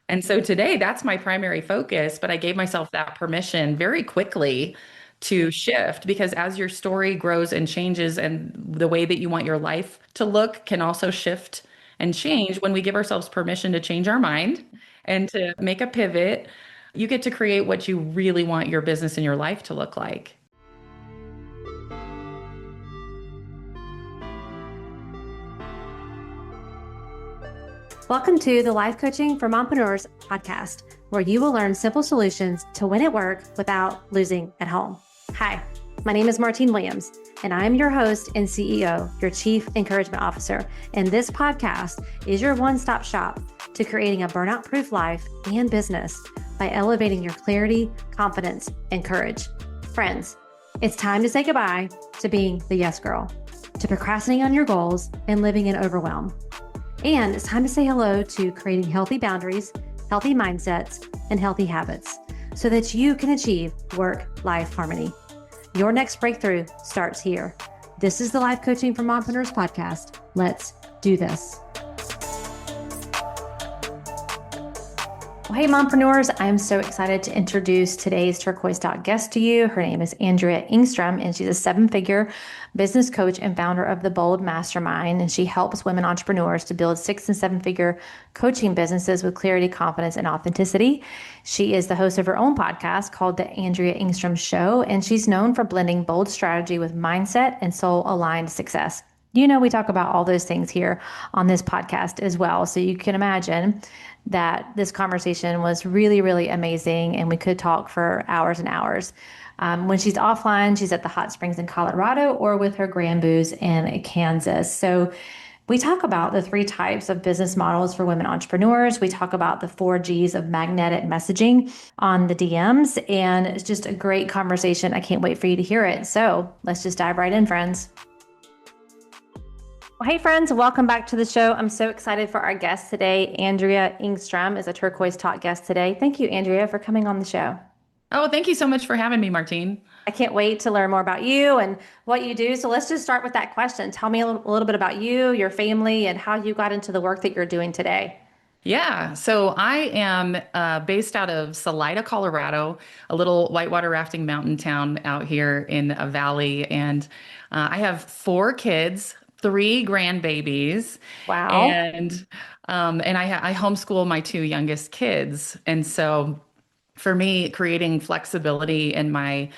And so today, that's my primary focus, but I gave myself that permission very quickly to shift because as your story grows and changes, and the way that you want your life to look can also shift and change when we give ourselves permission to change our mind and to make a pivot, you get to create what you really want your business and your life to look like. Welcome to the Life Coaching for Mompreneurs podcast, where you will learn simple solutions to win at work without losing at home. Hi, my name is Martine Williams, and I'm your host and CEO, your Chief Encouragement Officer. And this podcast is your one-stop shop to creating a burnout-proof life and business by elevating your clarity, confidence, and courage. Friends, it's time to say goodbye to being the yes girl, to procrastinating on your goals and living in overwhelm. And it's time to say hello to creating healthy boundaries, healthy mindsets, and healthy habits so that you can achieve work-life harmony. Your next breakthrough starts here. This is the Life Coaching for Mompreneurs podcast. Let's do this. Well, hey, mompreneurs, I'm so excited to introduce today's turquoise dot guest to you. Her name is Andrea Engstrom, and she's a seven-figure business coach and founder of the Bold Mastermind. And she helps women entrepreneurs to build 6- and 7-figure coaching businesses with clarity, confidence, and authenticity. She is the host of her own podcast called The Andrea Engstrom Show, and she's known for blending bold strategy with mindset and soul-aligned success. You know, we talk about all those things here on this podcast as well. So you can imagine that this conversation was really, really amazing, and we could talk for hours and hours. When she's offline, she's at the hot springs in Colorado or with her grandboos in Kansas. So we talk about the 3 types of business models for women entrepreneurs. We talk about the 4 G's of magnetic messaging on the DMs, and it's just a great conversation. I can't wait for you to hear it. So let's just dive right in, friends. Well, hey friends, welcome back to the show. I'm so excited for our guest today. Andrea Engstrom is a turquoise talk guest today. Thank you, Andrea, for coming on the show. Oh, thank you so much for having me, Martine. I can't wait to learn more about you and what you do. So let's just start with that question. Tell me a little bit about you, your family, and how you got into the work that you're doing today. Yeah, so I am based out of Salida, Colorado, a little whitewater rafting mountain town out here in a valley. And I have 4 kids, 3 grandbabies, Wow. and I homeschool my 2 youngest kids. And so for me, creating flexibility in my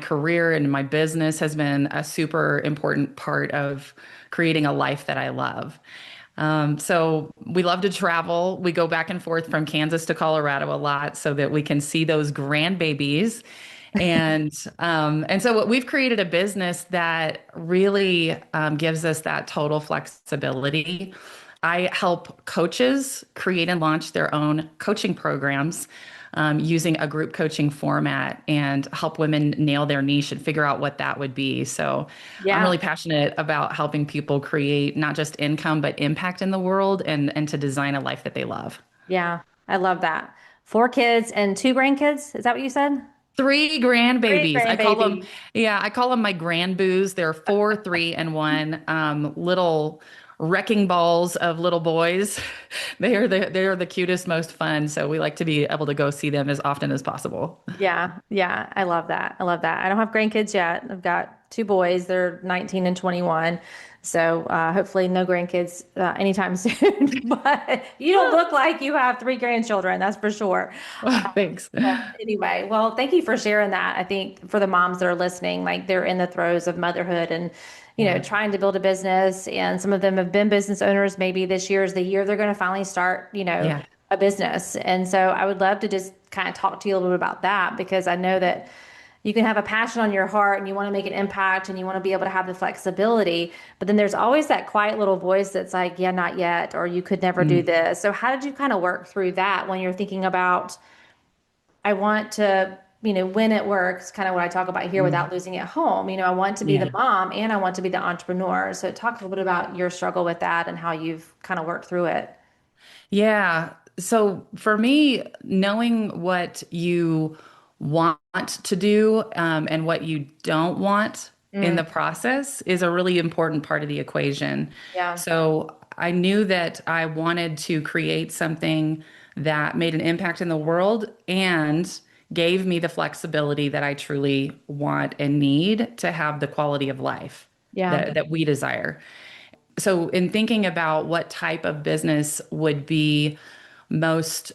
career and in my business has been a super important part of creating a life that I love. So we love to travel. We go back and forth from Kansas to Colorado a lot so that we can see those grandbabies. And so we've created a business that really gives us that total flexibility. I help coaches create and launch their own coaching programs using a group coaching format and help women nail their niche and figure out what that would be. So I'm Yeah. really passionate about helping people create not just income, but impact in the world and to design a life that they love. Yeah. I love that. 4 kids and 2 grandkids. Is that what you said? 3 3 grandbabies. grandbabies. I call them my grandboos. They're 4, 3, and 1 little wrecking balls of little boys. They are the cutest, most fun. So we like to be able to go see them as often as possible. Yeah. Yeah. I love that. I love that. I don't have grandkids yet. I've got 2 boys. They're 19 and 21. So hopefully no grandkids anytime soon. But you don't look like you have 3 grandchildren. That's for sure. Thanks. But anyway, well, thank you for sharing that. I think for the moms that are listening, like they're in the throes of motherhood and, Yeah. trying to build a business. And some of them have been business owners. Maybe this year is the year they're going to finally start, Yeah. a business. And so I would love to just kind of talk to you a little bit about that because I know that you can have a passion on your heart and you want to make an impact and you want to be able to have the flexibility. But then there's always that quiet little voice that's like, yeah, not yet, or you could never do Mm. this. So how did you kind of work through that when you're thinking about I want to, win at work is kind of what I talk about here Mm. without losing at home. I want to be the Yeah. mom and I want to be the entrepreneur. So talk a little bit about your struggle with that and how you've kind of worked through it. Yeah. So for me, knowing what you want to do and what you don't want in Mm, the process is a really important part of the equation. yeah. So I knew that I wanted to create something that made an impact in the world and gave me the flexibility that I truly want and need to have the quality of life Yeah. that we desire. So in thinking about what type of business would be most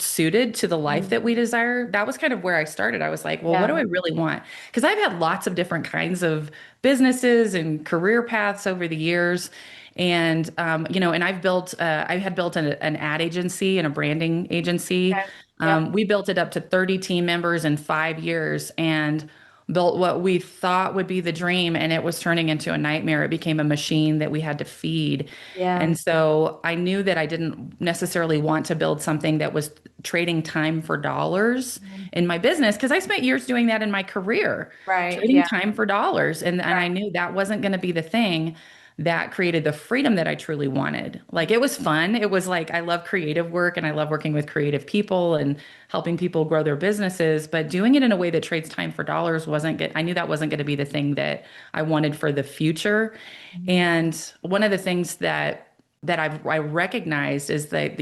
suited to the life Mhm. that we desire, that was kind of where I started. I was like, well, what do Yeah. I really want? Because I've had lots of different kinds of businesses and career paths over the years. And and I had built an ad agency and a branding agency. Okay. Yep. We built it up to 30 team members in 5 years and built what we thought would be the dream, and it was turning into a nightmare. It became a machine that we had to feed. Yeah. And so I knew that I didn't necessarily want to build something that was trading time for dollars Mhm. in my business because I spent years doing that in my career, Right. trading Yeah. time for dollars. And I Right. knew that wasn't going to be the thing that created the freedom that I truly wanted. Like it was fun. It was like I love creative work and I love working with creative people and helping people grow their businesses, but doing it in a way that trades time for dollars wasn't good. I knew that wasn't going to be the thing that I wanted for the future. Mhm. And one of the things I recognized is that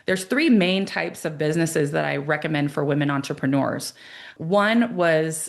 there's three main types of businesses that I recommend for women entrepreneurs. One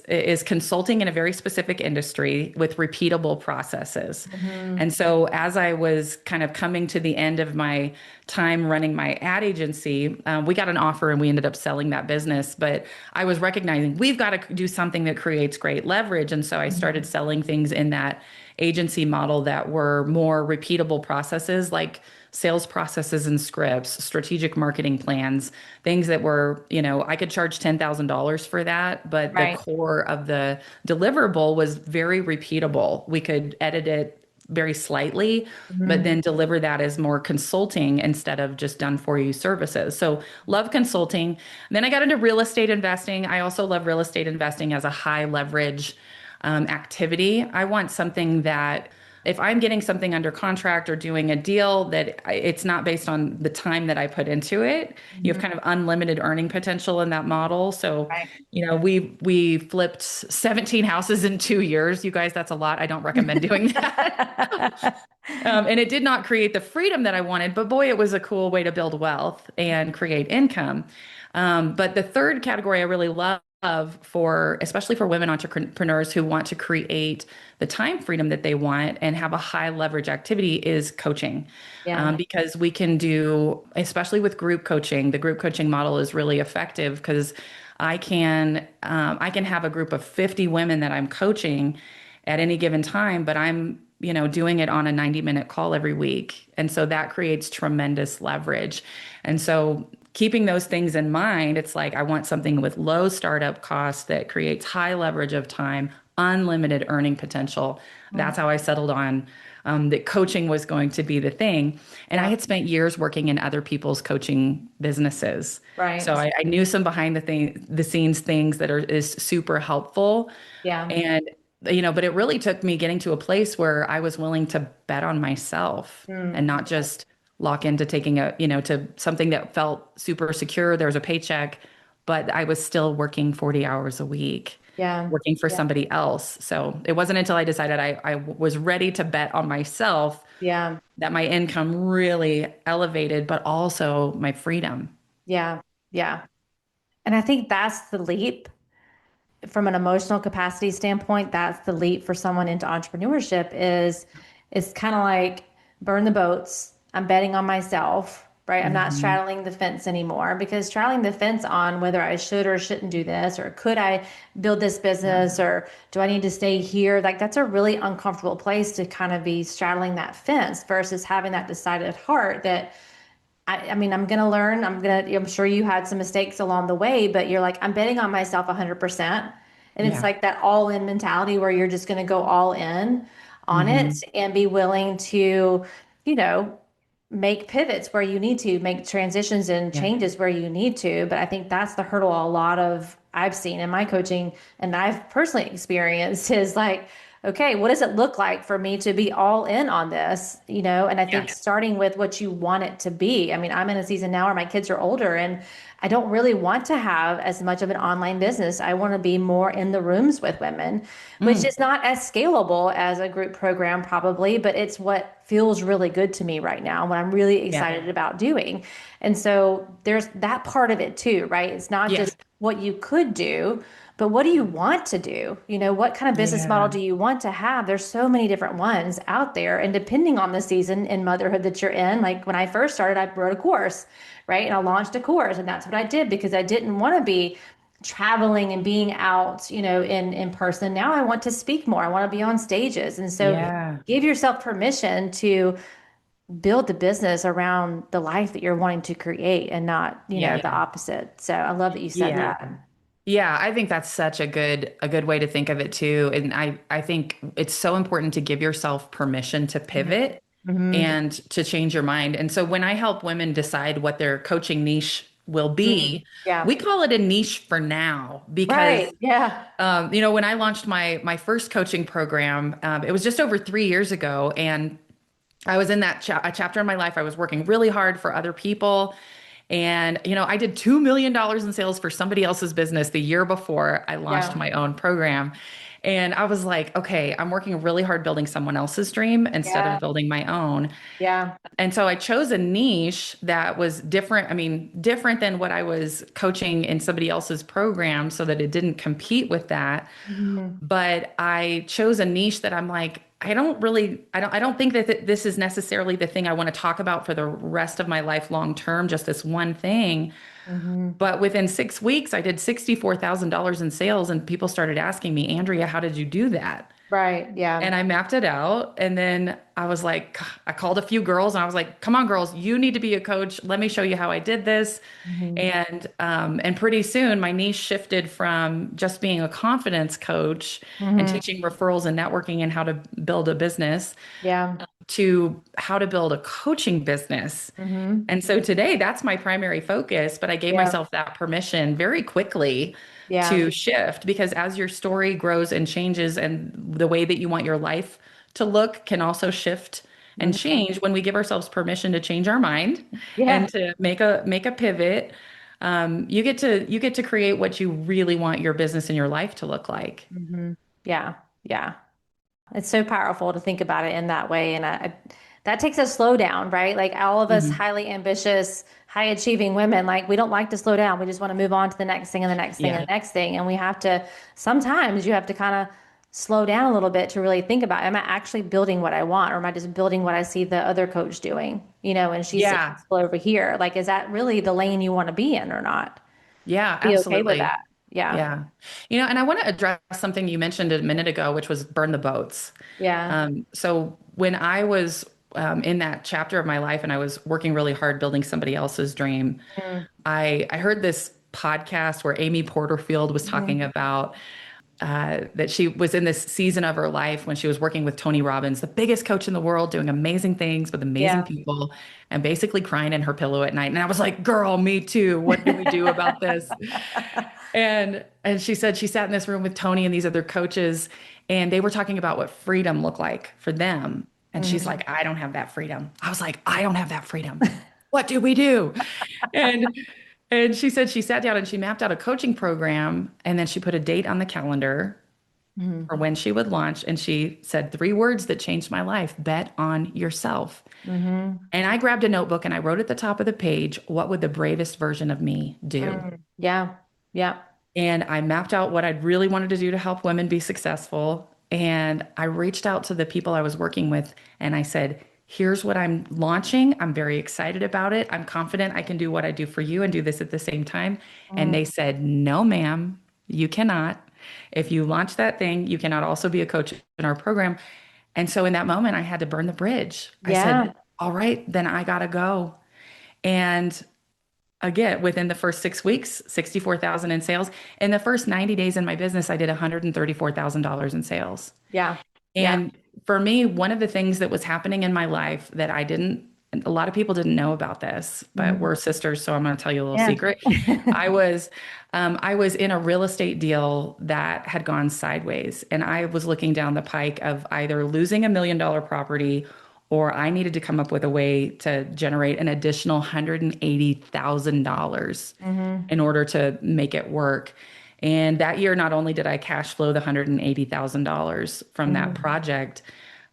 is consulting in a very specific industry with repeatable processes. Mhm. And so as I was kind of coming to the end of my time running my ad agency, we got an offer and we ended up selling that business. But I was recognizing we've got to do something that creates great leverage. And so I started Mhm. selling things in that agency model that were more repeatable processes like sales processes and scripts, strategic marketing plans, things that were, I could charge $10,000 for that, but the Right. core of the deliverable was very repeatable. We could edit it very slightly, but Mhm. then deliver that as more consulting instead of just done for you services. So, love consulting. And then I got into real estate investing. I also love real estate investing as a high leverage activity. I want something that if I'm getting something under contract or doing a deal it's not based on the time that I put into it. You have Mhm. kind of unlimited earning potential in that model. So, Right. we flipped 17 houses in 2 years. You guys, that's a lot. I don't recommend doing that. And it did not create the freedom that I wanted, but boy, it was a cool way to build wealth and create income. But the third category I really love especially for women entrepreneurs who want to create the time freedom that they want and have a high leverage activity is coaching. Yeah. Because we can do, especially with group coaching, the group coaching model is really effective because I can have a group of 50 women that I'm coaching at any given time, but I'm doing it on a 90-minute call every week. And so that creates tremendous leverage. And so keeping those things in mind, it's like I want something with low startup costs that creates high leverage of time, unlimited earning potential. Mhm. That's how I settled on that coaching was going to be the thing. And I Yeah. had spent years working in other people's coaching businesses. So Right. I knew some behind the scenes things that is super helpful. Yeah. And, but it really took me getting to a place where I was willing to bet on myself and Mm. not just lock into taking to something that felt super secure. There was a paycheck, but I was still working 40 hours a week, Yeah. working for Yeah. somebody else. So it wasn't until I decided I was ready to bet on myself Yeah. that my income really elevated, but also my freedom. Yeah. Yeah. And I think that's the leap from an emotional capacity standpoint. That's the leap for someone into entrepreneurship is it's kind of like burn the boats. I'm betting on myself, right? I'm not Mhm. straddling the fence anymore because straddling the fence on whether I should or shouldn't do this or could I build this Yeah. business or do I need to stay here? Like that's a really uncomfortable place to kind of be straddling that fence versus having that decided heart that I mean, I'm gonna learn. I'm sure you had some mistakes along the way, but you're like, I'm betting on myself 100%. And it's Yeah. like that all in mentality where you're just gonna go all in on it Hmm. and be willing to, you know, make pivots where you need to, make transitions and Yeah. changes where you need to. But I think that's the hurdle a lot of I've seen in my coaching and I've personally experienced is like, okay, what does it look like for me to be all in on this? And I think Yeah. starting with what you want it to be. I mean, I'm in a season now where my kids are older and I don't really want to have as much of an online business. I want to be more in the rooms with women, which Mm. is not as scalable as a group program, probably, but it's what feels really good to me right now, what I'm really Yeah. excited about doing. And so there's that part of it too, right? It's not Yeah. just what you could do, but what do you want to do? What kind of business model Yeah. do you want to have? There's so many different ones out there. And depending on the season in motherhood that you're in, like when I first started, I wrote a course, right? And I launched a course, and that's what I did because I didn't want to be traveling and being out, in person. Now I want to speak more. I want to be on stages. And so Yeah. give yourself permission to build the business around the life that you're wanting to create and not, Yeah. the opposite. So I love that you said Yeah. that. Yeah, I think that's such a good way to think of it too. And I think it's so important to give yourself permission to pivot Mm-hmm. and to change your mind. And so when I help women decide what their coaching niche will Mm-hmm. be, Yeah. we call it a niche for now because Right. Yeah. when I launched my first coaching program, it was just over 3 years ago, and I was in that a chapter in my life. I was working really hard for other people. And, I did $2 million in sales for somebody else's business the year before I launched Yeah. my own program. And I was like, okay, I'm working really hard building someone else's dream instead of Yeah. building my own. Yeah. And so I chose a niche that was different. I mean, different than what I was coaching in somebody else's program so that it didn't compete with that. Mm-hmm. But I chose a niche that I'm like, I don't think that this is necessarily the thing I want to talk about for the rest of my life long term, just this one thing. Mm-hmm. But within 6 weeks, I did $64,000 in sales, and people started asking me, Andrea, how did you do that? Right. Yeah. And I mapped it out. And then I was like, I called a few girls and I was like, come on, girls, you need to be a coach. Let me show you how I did this. Mm-hmm. And pretty soon my niche shifted from just being a confidence coach and Mm-hmm. teaching referrals and networking and how to build a business Yeah. to how to build a coaching business. Mm-hmm. And so today that's my primary focus, but I gave Yeah. myself that permission very quickly Yeah. to shift because as your story grows and changes and the way that you want your life to look can also shift and Mm-hmm. change when we give ourselves permission to change our mind Yeah. and to make a pivot. You get to create what you really want your business and your life to look like. Mm-hmm. Yeah. Yeah. It's so powerful to think about it in that way. And that takes a slow down, right? Like all of us Mhm. highly ambitious, high achieving women, like we don't like to slow down. We just want to move on to the next thing and the next thing and Yeah. the next thing. And we have to, sometimes you have to kind of slow down a little bit to really think about, am I actually building what I want? Or am I just building what I see the other coach doing, and she's Yeah. successful over here? Like, is that really the lane you want to be in or not? Yeah, Be okay with absolutely. that. Yeah. Yeah. And I want to address something you mentioned a minute ago, which was burn the boats. Yeah. So when I was in that chapter of my life and I was working really hard building somebody else's dream, Mm-hmm. I heard this podcast where Amy Porterfield was talking about that she was in this season of her life when she was working with Tony Robbins, the biggest coach in the world, doing amazing things with amazing Yeah. people, and basically crying in her pillow at night. And I was like, girl, me too. What do we do about this? And she said she sat in this room with Tony and these other coaches, and they were talking about what freedom looked like for them. And she's Mhm. like, I don't have that freedom. I was like, I don't have that freedom. What do we do? And and she said she sat down and she mapped out a coaching program, and then she put a date on the calendar Mhm. for when she would launch. And she said 3 words that changed my life: bet on yourself. Mhm. And I grabbed a notebook and I wrote at the top of the page, what would the bravest version of me do? Mm. Yeah. Yeah. And I mapped out what I'd really wanted to do to help women be successful. And I reached out to the people I was working with and I said, here's what I'm launching. I'm very excited about it. I'm confident I can do what I do for you and do this at the same time. And they Mm. said, no, ma'am, you cannot. If you launch that thing, you cannot also be a coach in our program. And so in that moment, I had to burn the bridge. I said, Yeah. all right, then I got to go. And again, within the first 6 weeks, 64,000 in sales. In the first 90 days in my business, I did $134,000 in sales. Yeah. Yeah. And for me, one of the things that was happening in my life that a lot of people didn't know about this, but Mhm. we're sisters, so I'm going to tell you a little Yeah. secret. I was, I was in a real estate deal that had gone sideways, and I was looking down the pike of either losing $1 million property or I needed to come up with a way to generate an additional $180,000 Mhm. in order to make it work. And that year, not only did I cash flow the $180,000 from that Mhm. project,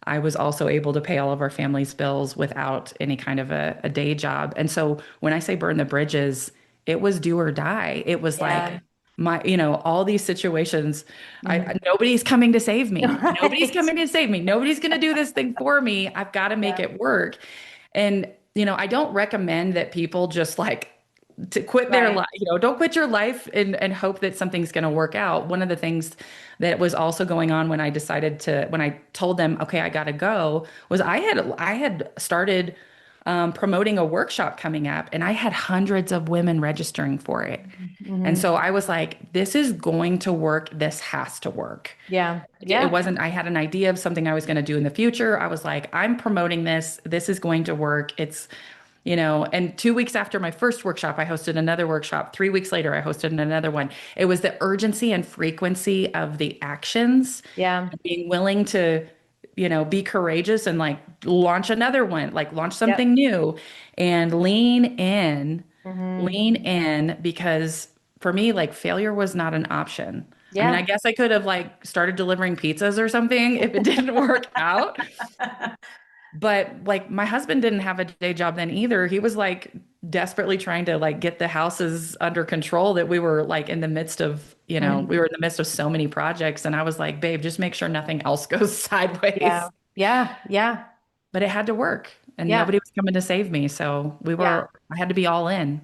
I was also able to pay all of our family's bills without any kind of a day job. And so when I say burn the bridges, it was do or die. It was Yeah. like all these situations, Mhm. nobody's coming to save me. Nobody's Right. coming to save me. Nobody's going to do this thing for me. I've got to make Yeah. it work. And, I don't recommend that people just like to quit their Right. life, don't quit your life and hope that something's going to work out. One of the things that was also going on when I told them, okay, I got to go, was I had started promoting a workshop coming up, and I had hundreds of women registering for it. And Hmm. so I was like, this is going to work. This has to work. Yeah. It Yeah. wasn't, I had an idea of something I was going to do in the future. I was like, I'm promoting this. This is going to work. And 2 weeks after my first workshop, I hosted another workshop. 3 weeks later, I hosted another one. It was the urgency and frequency of the actions, Yeah. and being willing to, be courageous and like launch another one, like launch Yep. something new and Hmm. lean in, because for me, like failure was not an option. I mean, I Yeah. guess I could have like started delivering pizzas or something if it didn't work out. But like my husband didn't have a day job then either. He was like desperately trying to like get the houses under control that we were like in the midst of, we Mhm. were in the midst of so many projects. And I was like, babe, just make sure nothing else goes Yeah. sideways. Yeah. Yeah. But it had to work, and Yeah. nobody was coming to save me. So Yeah. I had to be all in.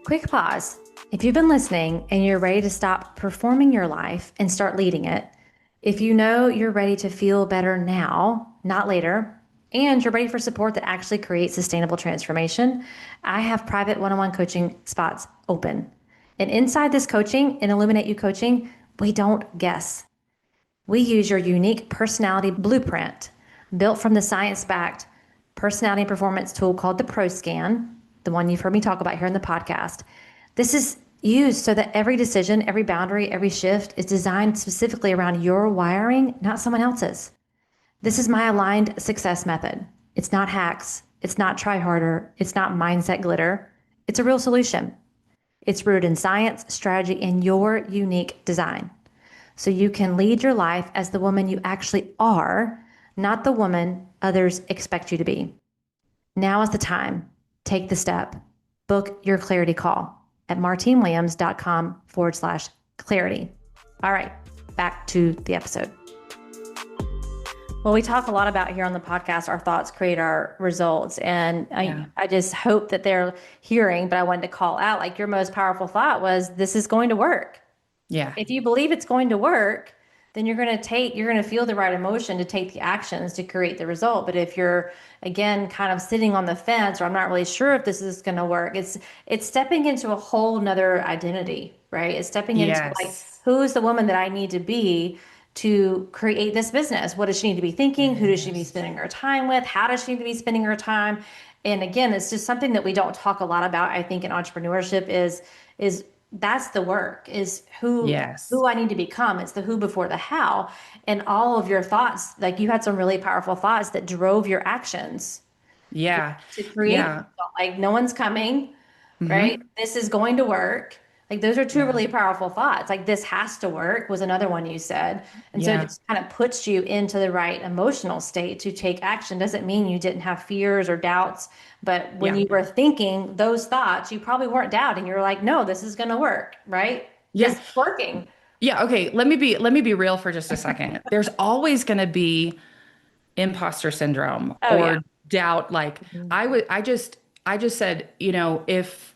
Quick pause. If you've been listening and you're ready to stop performing your life and start leading it, if you know you're ready to feel better now, not later, and you're ready for support that actually creates sustainable transformation, I have private one on one coaching spots open. And inside this coaching, in Illuminate You coaching, we don't guess. We use your unique personality blueprint built from the science backed personality and performance tool called the Pro Scan, the one you've heard me talk about here in the podcast. This is used so that every decision, every boundary, every shift is designed specifically around your wiring, not someone else's. This is my aligned success method. It's not hacks. It's not try harder. It's not mindset glitter. It's a real solution. It's rooted in science, strategy, and your unique design. So you can lead your life as the woman you actually are, not the woman others expect you to be. Now is the time. Take the step. Book your clarity call at martinewilliams.com/clarity. All right, back to the episode. Well, we talk a lot about here on the podcast, our thoughts create our results. And Yeah. I just hope that they're hearing, but I wanted to call out like your most powerful thought was, this is going to work. Yeah. If you believe it's going to work, then you're going to feel the right emotion to take the actions to create the result. But if you're again kind of sitting on the fence, or I'm not really sure if this is going to work, it's stepping into a whole nother identity, right? It's stepping into like, Yes. who is the woman that I need to be to create this business? What does she need to be thinking? Who does she need to be spending her time with? How does she need to be spending her time? And again, it's just something that we don't talk a lot about, I think, in entrepreneurship is that's the work, is Yes. who I need to become. It's the who before the how. And all of your thoughts, like you had some really powerful thoughts that drove your actions Yeah. to create, Yeah. like no one's coming, right? Hmm. This is going to work. Like those are two Yeah. really powerful thoughts. Like this has to work was another one you said. And so it Yeah. just kind of puts you into the right emotional state to take action. Doesn't mean you didn't have fears or doubts, but when Yeah. you were thinking those thoughts, you probably weren't doubting. You're like, no, this is going to work, right? This Yeah. is working. Yeah. Okay. Let me be real for just a second. There's always going to be imposter syndrome Oh yeah. or doubt. Like Mhm. I just said, if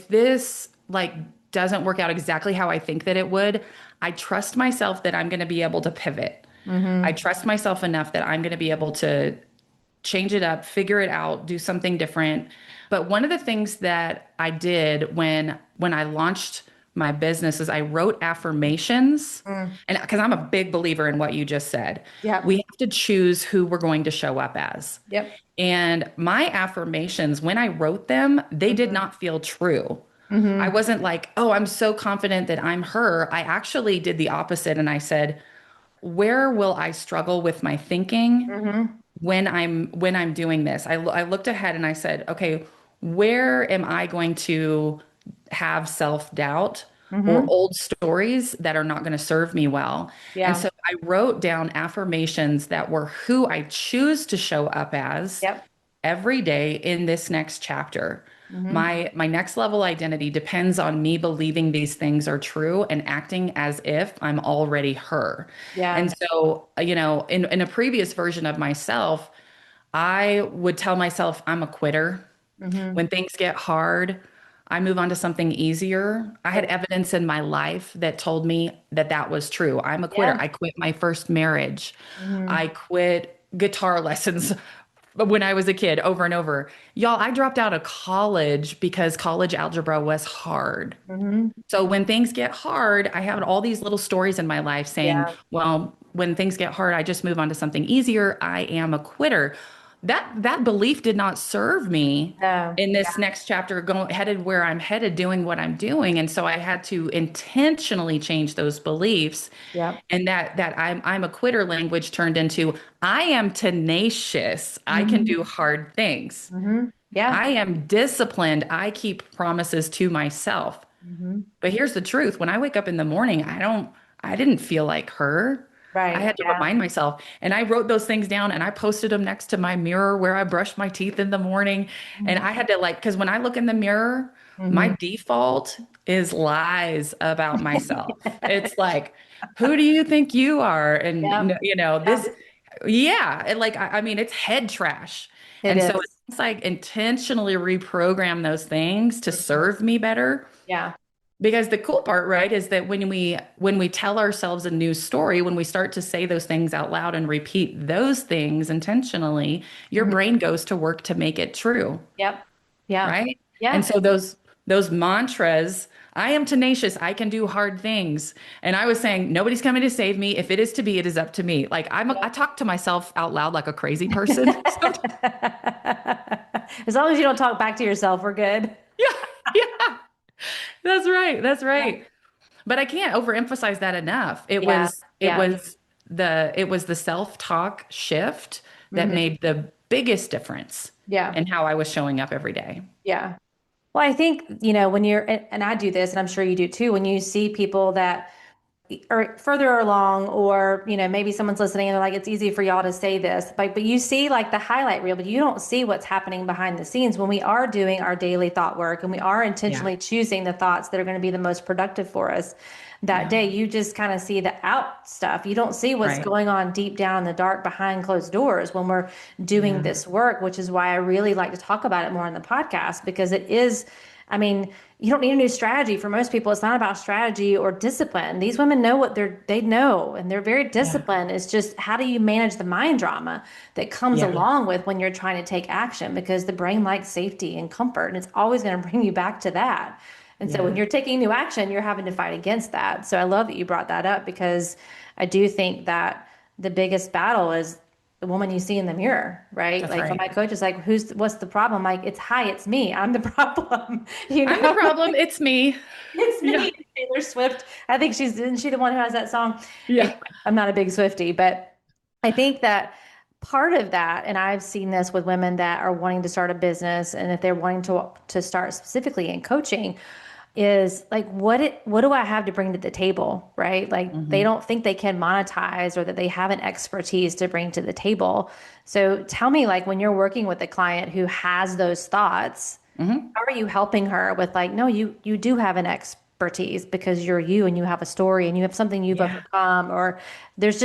this like doesn't work out exactly how I think that it would, I trust myself that I'm going to be able to pivot. I Mhm. trust myself enough that I'm going to be able to change it up, figure it out, do something different. But one of the things that I did when I launched my business is I wrote affirmations. Mm. And because I'm a big believer in what you just said, we Yep. have to choose who we're going to show up as. Yep. And my affirmations, when I wrote them, they did Mhm. not feel true. I Mhm. wasn't like, oh, I'm so confident that I'm her. I actually did the opposite. And I said, where will I struggle with my thinking Mhm. when I'm doing this? I looked ahead and I said, okay, where am I going to have self-doubt? or Mm-hmm. old stories that are not going to serve me well. And Yeah. so I wrote down affirmations that were who I choose to show up as Yep. every day in this next chapter. Mm-hmm. My next level identity depends on me believing these things are true and acting as if I'm already her. Yeah. And so, in a previous version of myself, I would tell myself I'm a quitter. Mm-hmm. When things get hard, I move on to something easier. I had Yep. evidence in my life that told me that that was true. I'm a quitter. Yeah. I quit my first marriage. Mm-hmm. I quit guitar lessons when I was a kid over and over. Y'all, I dropped out of college because college algebra was hard. Mm-hmm. So when things get hard, I have all these little stories in my life saying, Yeah. well, when things get hard, I just move on to something easier. I am a quitter. That belief did not serve me No. in Yeah. this next chapter, going headed where I'm headed, doing what I'm doing. And so I had to intentionally change those beliefs. Yep. And that I'm a quitter language turned into I am tenacious. I can Mm-hmm. do hard things. Mm-hmm. Yeah. I am disciplined. I keep promises to myself. Mm-hmm. But here's the truth. When I wake up in the morning, I didn't feel like her. I Right. had to Yeah. remind myself. And I wrote those things down and I posted them next to my mirror where I brush my teeth in the morning. And Mm-hmm. I had to because when I look in the mirror, my Mm-hmm. default is lies about myself. It's like, who do you think you are? And, Yep. this, Yep. yeah. And I mean, it's head trash. It And so is. it's like intentionally reprogram those things to Mhm. serve me better. Yeah. Because the cool part, right, is that when we tell ourselves a new story, when we start to say those things out loud and repeat those things intentionally, your Mhm. brain goes to work to make it true, Yep. Yeah. right? And Yeah. so those mantras, I am tenacious, I can do hard things. And I was saying, nobody's coming to save me. If it is to be, it is up to me. Like I Yep. talk to myself out loud like a crazy person. As long as you don't talk back to yourself, we're good. Yeah, yeah, that's right. That's Yeah. right. But I can't overemphasize that enough. It Yeah. was it Yeah. was the self-talk shift that Hmm. made the biggest difference Yeah. in how I was showing up every day. Yeah. Well, I think, when and I do this, and I'm sure you do too, when you see people that or further along, or maybe someone's listening and they're like, it's easy for y'all to say this, but you see like the highlight reel, but you don't see what's happening behind the scenes when we are doing our daily thought work and we are Yeah. intentionally choosing the thoughts that are going to be the most productive for us that Yeah. day. You just kind of see the out stuff. You don't see what's Right. going on deep down in the dark behind closed doors when we're doing Yeah. this work, which is why I really like to talk about it more on the podcast, because it is, I mean, you don't need a new strategy. For most people, it's not about strategy or discipline. These women know what they know, and they're very Yeah. disciplined. It's just, how do you manage the mind drama that comes Yeah. along with when you're trying to take action? Because the brain likes safety and comfort, and it's always going to bring you back to that. And so when Yeah. you're taking new action, you're having to fight against that. So I love that you brought that up, because I do think that the biggest battle is the woman you see in the mirror, right? That's Like when right. my coach is like, what's the problem? Like, it's me. I'm the problem. I'm the problem. It's me. It's Yeah. me. Taylor Swift. I think isn't she the one who has that song? Anyway, Yeah. I'm not a big Swiftie, but I think that part of that, and I've seen this with women that are wanting to start a business, and if they're wanting to start specifically in coaching, is like, what do I have to bring to the table, right? Like they Hmm. don't think they can monetize, or that they have an expertise to bring to the table. So tell me, like, when you're working with a client who has those thoughts, Hmm. how are you helping her with, like, no, you do have an expertise because you're you and you have a story and you have something you've Yeah. overcome, or it's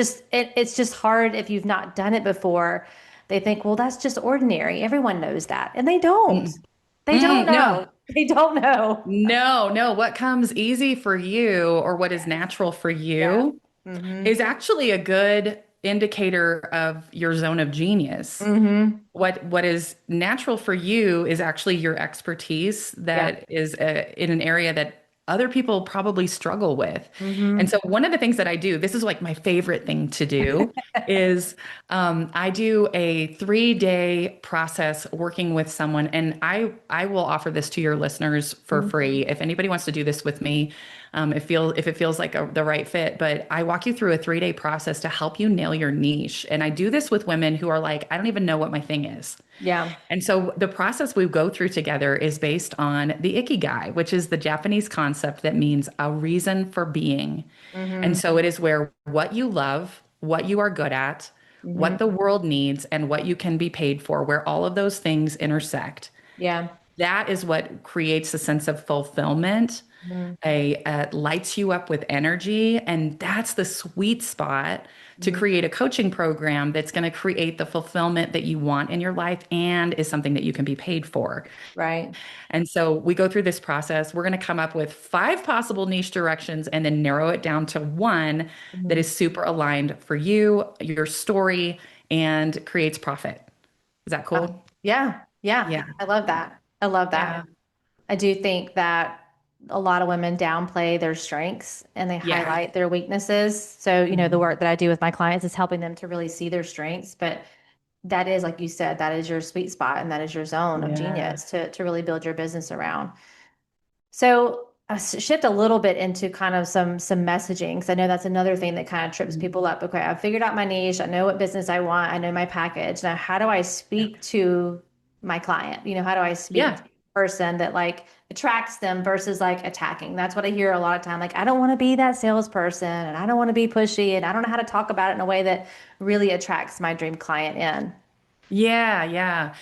just hard if you've not done it before. They think, well, that's just ordinary. Everyone knows that. And they don't. Mm-mm. They don't No. know. They don't know. No, no. What comes easy for you or what is natural for Yeah. you Mm-hmm. is actually a good indicator of your zone of genius. Mm-hmm. What is natural for you is actually your expertise Yeah. that is in an area that other people probably struggle with. And Mm-hmm. so one of the things that I do, this is like my favorite thing to do, is I do a 3-day process working with someone, and I will offer this to your listeners for Mm-hmm. free. If anybody wants to do this with me, if it feels like the right fit. But I walk you through a 3-day process to help you nail your niche. And I do this with women who are like, I don't even know what my thing is. Yeah. And so the process we go through together is based on the ikigai, which is the Japanese concept that means a reason for being. And Mm-hmm. so it is where what you love, what you are good at, what the Mm-hmm. world needs, and what you can be paid for, where all of those things intersect. Yeah. That is what creates a sense of fulfillment, Mm-hmm. lights you up with energy. And that's the sweet spot to Mm-hmm. create a coaching program that's going to create the fulfillment that you want in your life and is something that you can be paid for. Right. And so we go through this process. We're going to come up with 5 possible niche directions and then narrow it down to one that Mm-hmm. is super aligned for you, your story, and creates profit. Is that cool? Yeah. Yeah. Yeah. I love that. I love that. Yeah. I do think that a lot of women downplay their strengths and they Yeah. highlight their weaknesses. So, the Mhm. work that I do with my clients is helping them to really see their strengths. But that is, like you said, that is your sweet spot and that is your zone of Yeah. genius to really build your business around. So I shift a little bit into kind of some messaging because I know that's another thing that kind of trips Mhm. people up. Okay, I've figured out my niche. I know what business I want. I know my package. Now, how do I Yeah. speak to my client? How do I speak Yeah. to a person that like attracts them versus like attacking? That's what I hear a lot of time. Like, I don't want to be that salesperson and I don't want to be pushy and I don't know how to talk about it in a way that really attracts my dream client in. Yeah, yeah.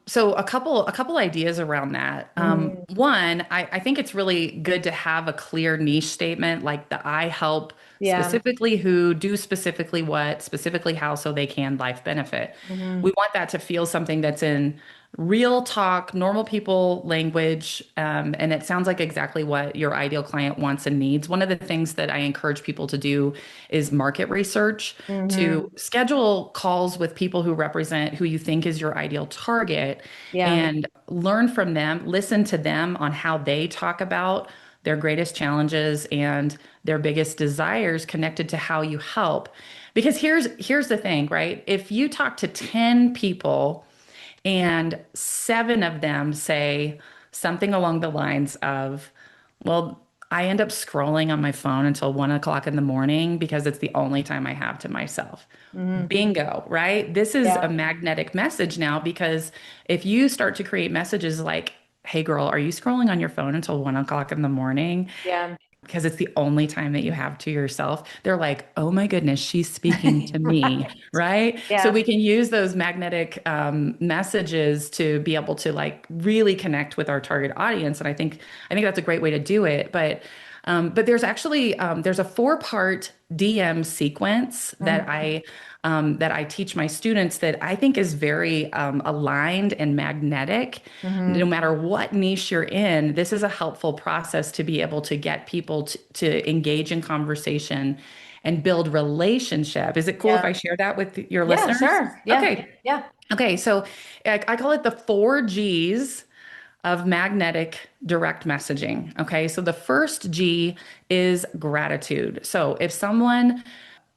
So a couple ideas around that. Mhm. One, I think it's really good to have a clear niche statement, like the I help Yeah. specifically who, do specifically what, specifically how, so they can life benefit. Hmm. We want that to feel something that's in real talk, normal people language, and it sounds like exactly what your ideal client wants and needs. One of the things that I encourage people to do is market research, to Hmm. schedule calls with people who represent who you think is your ideal target Yeah. and learn from them, listen to them on how they talk about their greatest challenges and their biggest desires connected to how you help. Because here's the thing, right? If you talk to 10 people and 7 of them say something along the lines of, well, I end up scrolling on my phone until 1 o'clock in the morning because it's the only time I have to myself. Hmm. Bingo, right? This is a Yeah. magnetic message now because if you start to create messages like, hey girl, are you scrolling on your phone until 1 o'clock in the morning? Yeah. Because it's the only time that you have to yourself. They're like, oh my goodness, she's speaking to me, Right. right? So we Yeah. can use those magnetic messages to be able to like really connect with our target audience. And I think that's a great way to do it. But there's actually there's a 4-part DM sequence Hmm. that I teach my students that I think is very aligned and magnetic. No Hmm. matter what niche you're in, this is a helpful process to be able to get people to engage in conversation and build relationship. Is it cool if I Yeah. share that with your Yeah, listeners? sure. Yeah. Okay. Yeah. Okay. So I call it the 4 G's of magnetic direct messaging. Okay. So the first G is gratitude. So if someone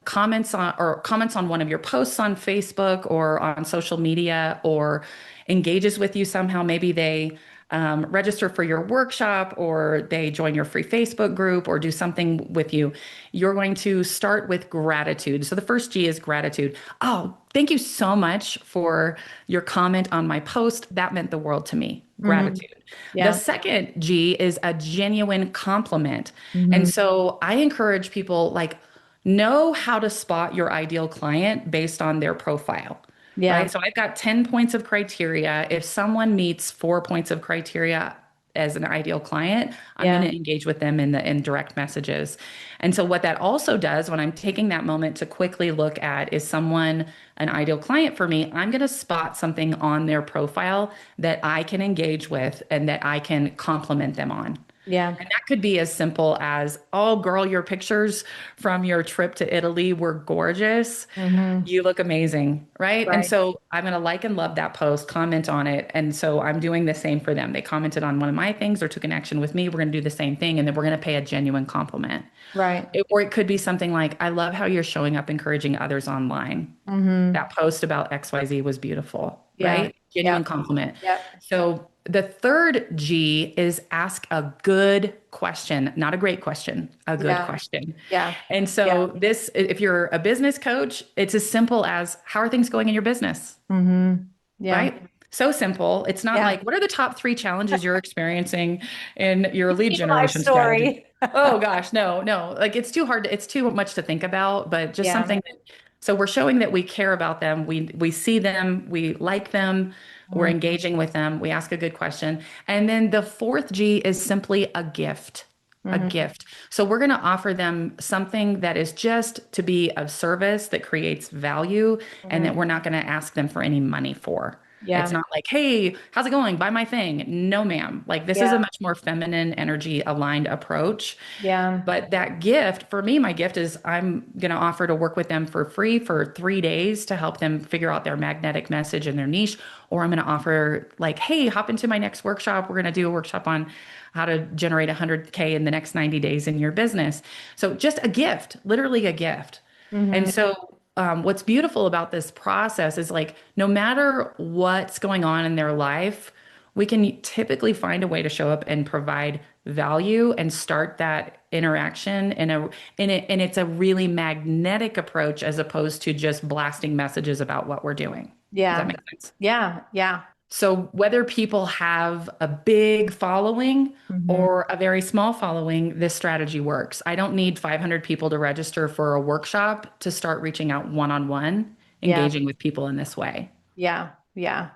comments on one of your posts on Facebook or on social media or engages with you somehow, maybe they register for your workshop or they join your free Facebook group or do something with you, you're going to start with gratitude. So the first G is gratitude. Oh, thank you so much for your comment on my post. That meant the world to me. Hmm. Gratitude. The Yeah. second G is a genuine compliment. And Hmm. so I encourage people like, know how to spot your ideal client based on their profile, right? Yeah. So I've got 10 points of criteria. If someone meets 4 points of criteria as an ideal client, I'm going Yeah. to engage with them in direct messages. And so what that also does when I'm taking that moment to quickly look at is someone an ideal client for me, I'm going to spot something on their profile that I can engage with and that I can compliment them on. Yeah. And that could be as simple as, oh, girl, your pictures from your trip to Italy were gorgeous. Hmm. You look amazing, right? And Right. so I'm going to like and love that post, comment on it. And so I'm doing the same for them. They commented on one of my things or took an action with me. We're going to do the same thing. And then we're going to pay a genuine compliment. Right. Or it could be something like, I love how you're showing up encouraging others online. Hmm. That post about XYZ was beautiful, Yeah. right? Genuine Yep. compliment. Yep. So The third G is ask a good question, not a great question, a good Yeah. question. Yeah. And Yeah. so this, if you're a business coach, it's as simple as how are things going in your business? Mm-hmm. Yeah. Right? So simple. It's not Yeah. like, what are the top three challenges you're experiencing in your lead Life generation strategy? story. Oh gosh, no, no. Like it's too hard, it's too much to think about, but just Yeah. something that, so we're showing that we care about them. We see them, we like them, we're Mhm. engaging with them, we ask a good question. And then the fourth G is simply a gift. A Mhm. gift. So we're going to offer them something that is just to be of service that creates value and that Mhm. we're not going to ask them for any money for. It's Yeah. not like, hey, how's it going? Buy my thing. No, ma'am. Like this is a Yeah. much more feminine energy aligned approach. Yeah. But that gift, for me, my gift is I'm going to offer to work with them for free for 3 days to help them figure out their magnetic message and their niche. Or I'm going to offer, like, hey, hop into my next workshop. We're going to do a workshop on how to generate 100K in the next 90 days in your business. So just a gift, literally a gift. And Mhm. so, what's beautiful about this process is like, no matter what's going on in their life, we can typically find a way to show up and provide value and start that interaction and it's a really magnetic approach as opposed to just blasting messages about what we're doing. Does that Yeah. make sense? Yeah. Yeah. So whether people have a big following Mhm. or a very small following, this strategy works. I don't need 500 people to register for a workshop to start reaching out one-on-one, Yeah. engaging with people in this way. Yeah. Yeah.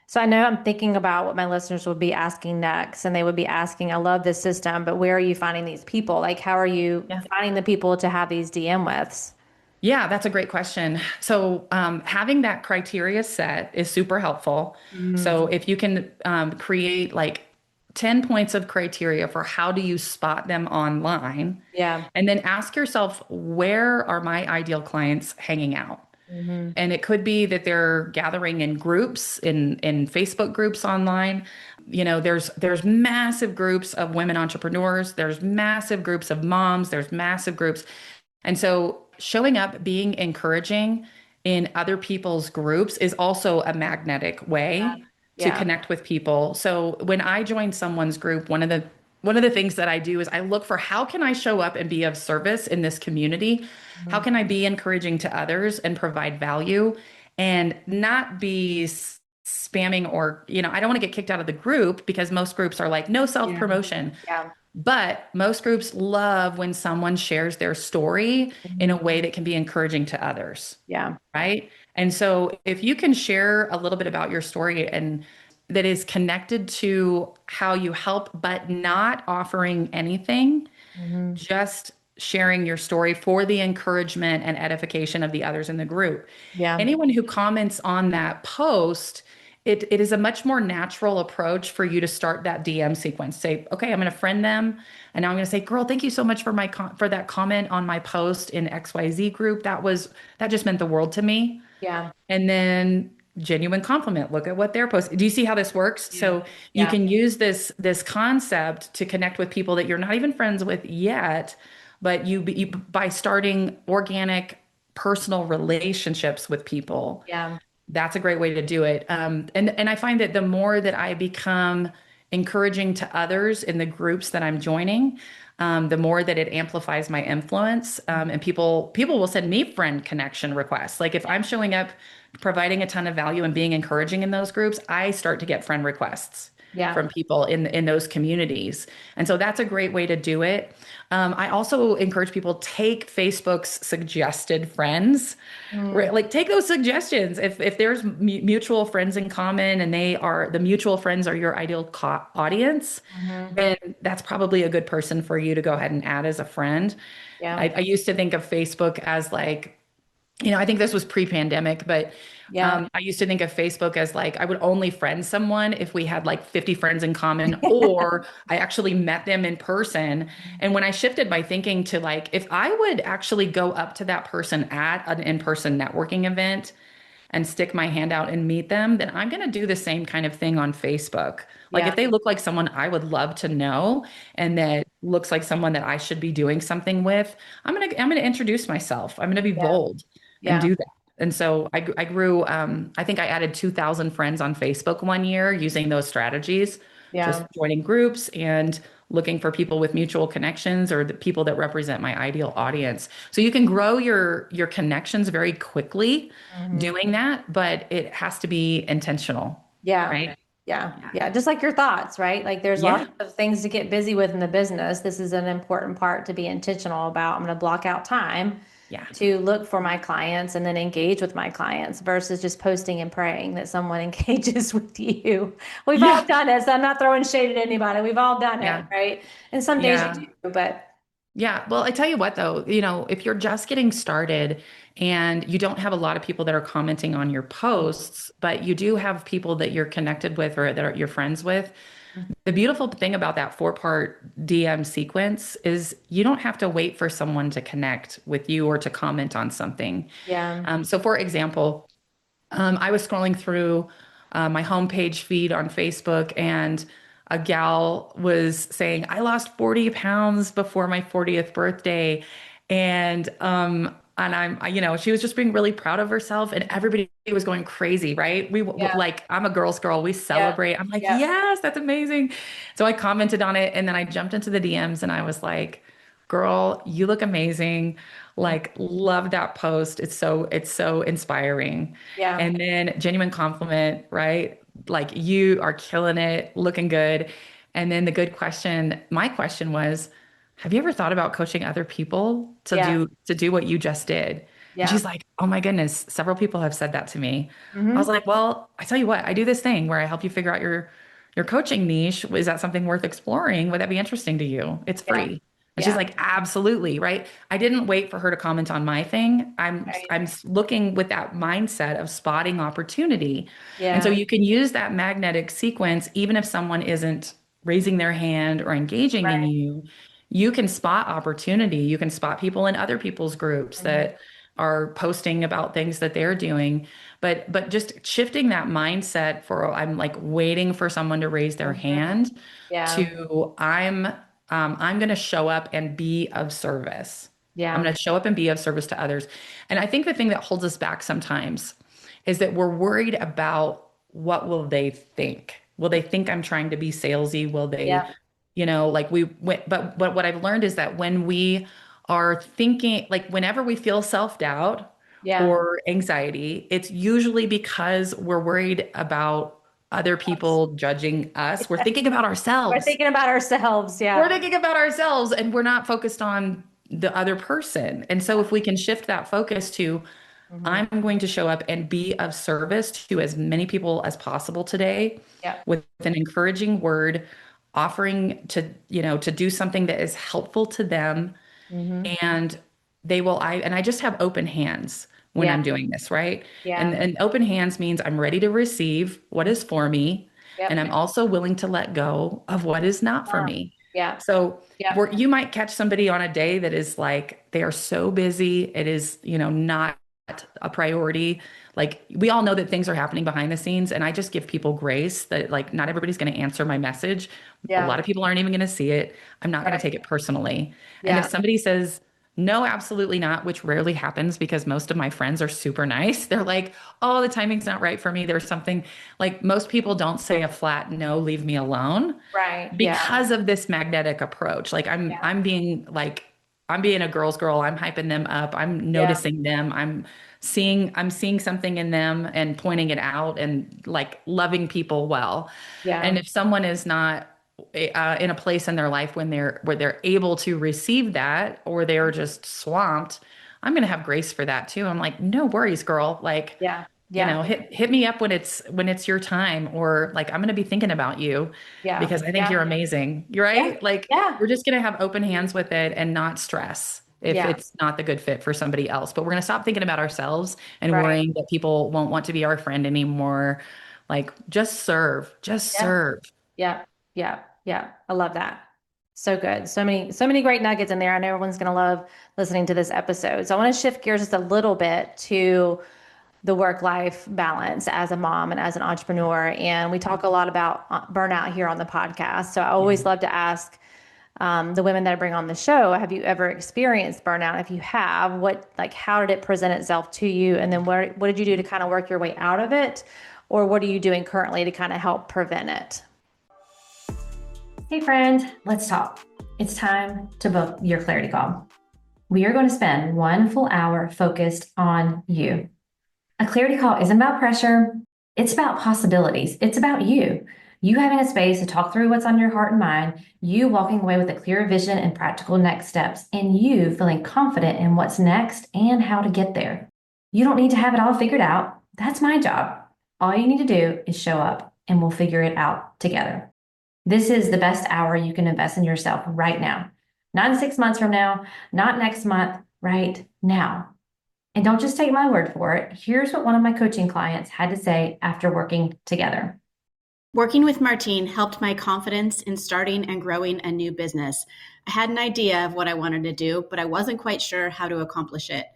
So I know I'm thinking about what my listeners would be asking next, and they would be asking, I love this system, but where are you finding these people? Like, how are you Yeah. finding the people to have these DM with? Yeah, that's a great question. So, having that criteria set is super helpful. Mhm. So, if you can create like 10 points of criteria for how do you spot them online, Yeah. and then ask yourself, where are my ideal clients hanging out? Hmm. And it could be that they're gathering in groups, in Facebook groups online. You know, there's massive groups of women entrepreneurs, there's massive groups of moms, there's massive groups. And so showing up, being encouraging in other people's groups is also a magnetic way to Yeah. connect with people. So when I join someone's group, one of the things that I do is I look for how can I show up and be of service in this community? How Mhm. can I be encouraging to others and provide value and not be spamming or, I don't want to get kicked out of the group because most groups are like no Yeah. self-promotion. Yeah. But most groups love when someone shares their story in a Mhm. way that can be encouraging to others, Yeah. right? And so if you can share a little bit about your story and that is connected to how you help, but not offering anything, Hmm. just sharing your story for the encouragement and edification of the others in the group. Yeah. Anyone who comments on that post, it is a much more natural approach for you to start that DM sequence. Say, okay, I'm going to friend them, and now I'm going to say, girl, thank you so much for for that comment on my post in XYZ group. That just meant the world to me. Yeah. And then genuine compliment. Look at what they're posting. Do you see how this works? Yeah. So you Yeah. can use this concept to connect with people that you're not even friends with yet, but by starting organic personal relationships with people, Yeah. that's a great way to do it. And I find that the more that I become encouraging to others in the groups that I'm joining, the more that it amplifies my influence. And people will send me friend connection requests. Like if I'm showing up, providing a ton of value and being encouraging in those groups, I start to get friend requests Yeah. from people in those communities. And so that's a great way to do it. I also encourage people take Facebook's suggested friends. Mm. Right, like take those suggestions. If there's mutual friends in common and the mutual friends are your ideal audience, Mhm. then that's probably a good person for you to go ahead and add as a friend. Yeah. I used to think of Facebook as like, I think this was pre-pandemic, but Yeah. I used to think of Facebook as like I would only friend someone if we had like 50 friends in common or I actually met them in person. And when I shifted my thinking to like, if I would actually go up to that person at an in-person networking event and stick my hand out and meet them, then I'm going to do the same kind of thing on Facebook. Like Yeah. if they look like someone I would love to know and that looks like someone that I should be doing something with, I'm going to introduce myself. I'm going to be Yeah. bold and Yeah. do that. And so I grew, I think I added 2,000 friends on Facebook one year using those strategies, just Yeah. joining groups and looking for people with mutual connections or the people that represent my ideal audience. So you can grow your connections very quickly Hmm. doing that, but it has to be intentional, Yeah. right? Yeah. Yeah. Yeah. Just like your thoughts, right? Like there's lots Yeah. of things to get busy with in the business. This is an important part to be intentional about. I'm going to block out time Yeah. to look for my clients and then engage with my clients versus just posting and praying that someone engages with you. We've all Yeah. done it. So I'm not throwing shade at anybody. We've all done it, Yeah. right? And some days you Yeah. do, but Yeah. Well, I tell you what, though, if you're just getting started and you don't have a lot of people that are commenting on your posts, but you do have people that you're connected with or that are you're friends with, the beautiful thing about that four-part DM sequence is you don't have to wait for someone to connect with you or to comment on something. yeah, So, for example, I was scrolling through my homepage feed on Facebook, and a gal was saying, I lost 40 pounds before my 40th birthday. And she was just being really proud of herself, and everybody was going crazy, right? yeah, Like, I'm a girl's girl. We yeah, celebrate. I'm like, yeah, yes, that's amazing. So I commented on it, and then I jumped into the DMs and I was like, girl, you look amazing. Like, love that post. It's so inspiring. yeah, And then genuine compliment, right? Like you are killing it, looking good. And then the good question, my question was, have you ever thought about coaching other people yeah, to do what you just did? And yeah. she's like, oh my goodness, several people have said that to me. I was Hmm. like, well, I tell you what, I do this thing where I help you figure out your coaching niche. Is that something worth exploring? Would that be interesting to you? It's Yeah, free. And she's yeah, like, absolutely, right? I didn't wait for her to comment on my thing. right. I'm looking with that mindset of spotting opportunity. And so Yeah, you can use that magnetic sequence even if someone isn't raising their hand or engaging in right. you. You can spot opportunity. You can spot people in other people's groups Hmm. that are posting about things that they're doing. But just shifting that mindset for I'm like waiting for someone to raise their Hmm. hand Yeah, to I'm going to show up and be of service. I'm yeah, going to show up and be of service to others. And I think the thing that holds us back sometimes is that we're worried about what will they think? Will they think I'm trying to be salesy? Will they, yeah, like we went, but what I've learned is that when we are thinking, like whenever we feel self-doubt yeah. or anxiety, it's usually because we're worried about other Us. people judging us. We're thinking about We're ourselves. thinking about ourselves. We're Yeah. thinking about ourselves and we're not focused on the other person. And so if we can shift that focus to, Hmm. I'm going to show up and be of service to as many people as possible today Yeah. with an encouraging word, offering to do something that is helpful to them, Hmm. and I just have open hands when Yeah. I'm doing this, right? And Yeah. and open hands means I'm ready to receive what is for me, and Yep. I'm also willing to let go of what is not for Yeah. me. Yeah. So Yeah. you might catch somebody on a day that is like they are so busy, it is, not a priority. Like we all know that things are happening behind the scenes, and I just give people grace that like not everybody's going to answer my message. A lot Yeah. of people aren't even going to see it. I'm not going to Right. take it personally. And if Yeah. somebody says, no, absolutely not, which rarely happens because most of my friends are super nice. They're like, oh, the timing's not right for me. There's something like most people don't say a flat no, leave me alone Right. Yeah. because of this magnetic approach. Like Yeah. I'm being a girl's girl. I'm hyping them up. I'm Yeah. noticing them. I'm seeing something in them and pointing it out and like loving people well. And Yeah. if someone is not in a place in their life where they're able to receive that or they're just swamped, I'm going to have grace for that too. I'm like, no worries, girl. Like, Yeah. Yeah. hit me up when it's your time, or like I'm going to be thinking about you Yeah. because I think you're Yeah. amazing. You're Yeah. right. Like Yeah. we're just going to have open hands with it and not stress if Yeah. it's not the good fit for somebody else. But we're going to stop thinking about ourselves and Right. worrying that people won't want to be our friend anymore. Like just Yeah. serve. Yeah. Yeah. Yeah. I love that. So good. So many great nuggets in there. I know everyone's going to love listening to this episode. So I want to shift gears just a little bit to the work-life balance as a mom and as an entrepreneur. And we talk a lot about burnout here on the podcast. So I Yeah. always love to ask the women that I bring on the show, have you ever experienced burnout? If you have, how did it present itself to you? And then what did you do to kind of work your way out of it? Or what are you doing currently to kind of help prevent it? Hey friend, let's talk. It's time to book your clarity call. We are going to spend 1 full hour focused on you. A clarity call isn't about pressure. It's about possibilities. It's about you. You having a space to talk through what's on your heart and mind, you walking away with a clear vision and practical next steps, and you feeling confident in what's next and how to get there. You don't need to have it all figured out. That's my job. All you need to do is show up and we'll figure it out together. This is the best hour you can invest in yourself right now. Not in 6 months from now, not next month, right now. And don't just take my word for it. Here's what one of my coaching clients had to say after working together. Working with Martine helped my confidence in starting and growing a new business. I had an idea of what I wanted to do, but I wasn't quite sure how to accomplish it.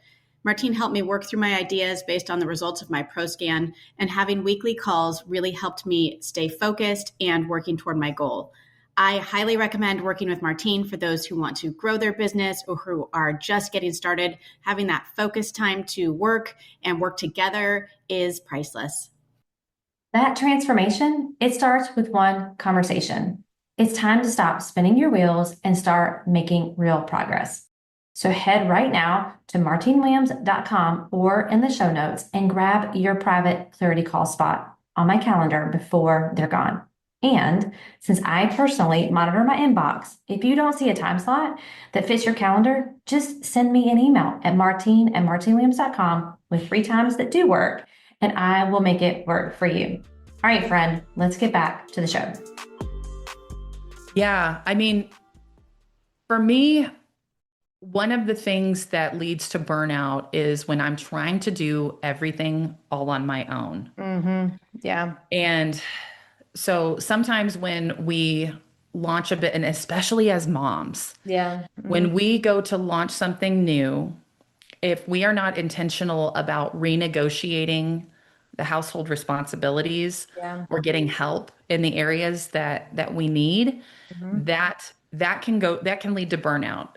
Martine helped me work through my ideas based on the results of my ProScan, and having weekly calls really helped me stay focused and working toward my goal. I highly recommend working with Martine for those who want to grow their business or who are just getting started. Having that focused time to work and work together is priceless. That transformation, it starts with one conversation. It's time to stop spinning your wheels and start making real progress. So head right now to martinewilliams.com or in the show notes and grab your private clarity call spot on my calendar before they're gone. And since I personally monitor my inbox, if you don't see a time slot that fits your calendar, just send me an email at martinewilliams.com with free times that do work, and I will make it work for you. All right, friend, let's get back to the show. Yeah. I mean, for me, one of the things that leads to burnout is when I'm trying to do everything all on my own. Mm-hmm. Yeah. And so sometimes when we launch a bit, and especially as moms, Yeah. when we go to launch something new, if we are not intentional about renegotiating the household responsibilities Yeah. or getting help in the areas that we need, Mm-hmm. that can lead to burnout.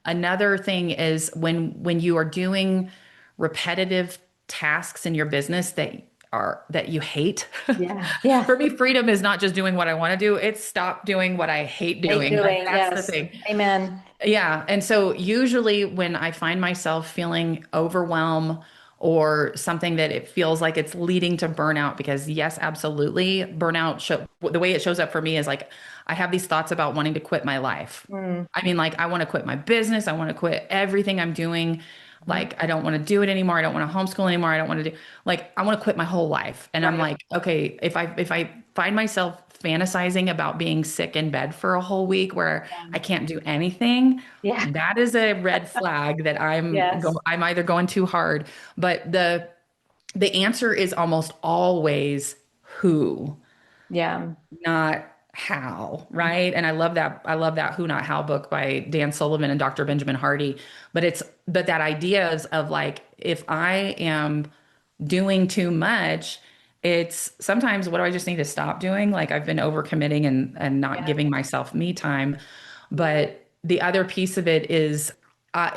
Another thing is when you are doing repetitive tasks in your business that you hate. Yeah. Yeah. For me, freedom is not just doing what I want to do, it's stop doing what I hate Hate doing. Like doing. that's the Yes. thing. Amen. Yeah. And so usually when I find myself feeling overwhelmed or something that it feels like it's leading to burnout, because yes, absolutely, the way it shows up for me is like I have these thoughts about wanting to quit my life. Mm. I mean, like I want to quit my business, I want to quit everything I'm doing. Like I don't want to do it anymore. I don't want to homeschool anymore. I don't want to do like I want to quit my whole life. And I'm Right. like, okay, if I find myself fantasizing about being sick in bed for a whole week where I can't do anything, Yeah. that is a red flag that Yes. I'm either going too hard. But the answer is almost always who, Yeah. not how, right? And I love that Who Not How book by Dan Sullivan and Dr. Benjamin Hardy. But that idea is of like if I am doing too much, it's sometimes what do I just need to stop doing? Like I've been overcommitting and not Yeah. giving myself me time. But the other piece of it is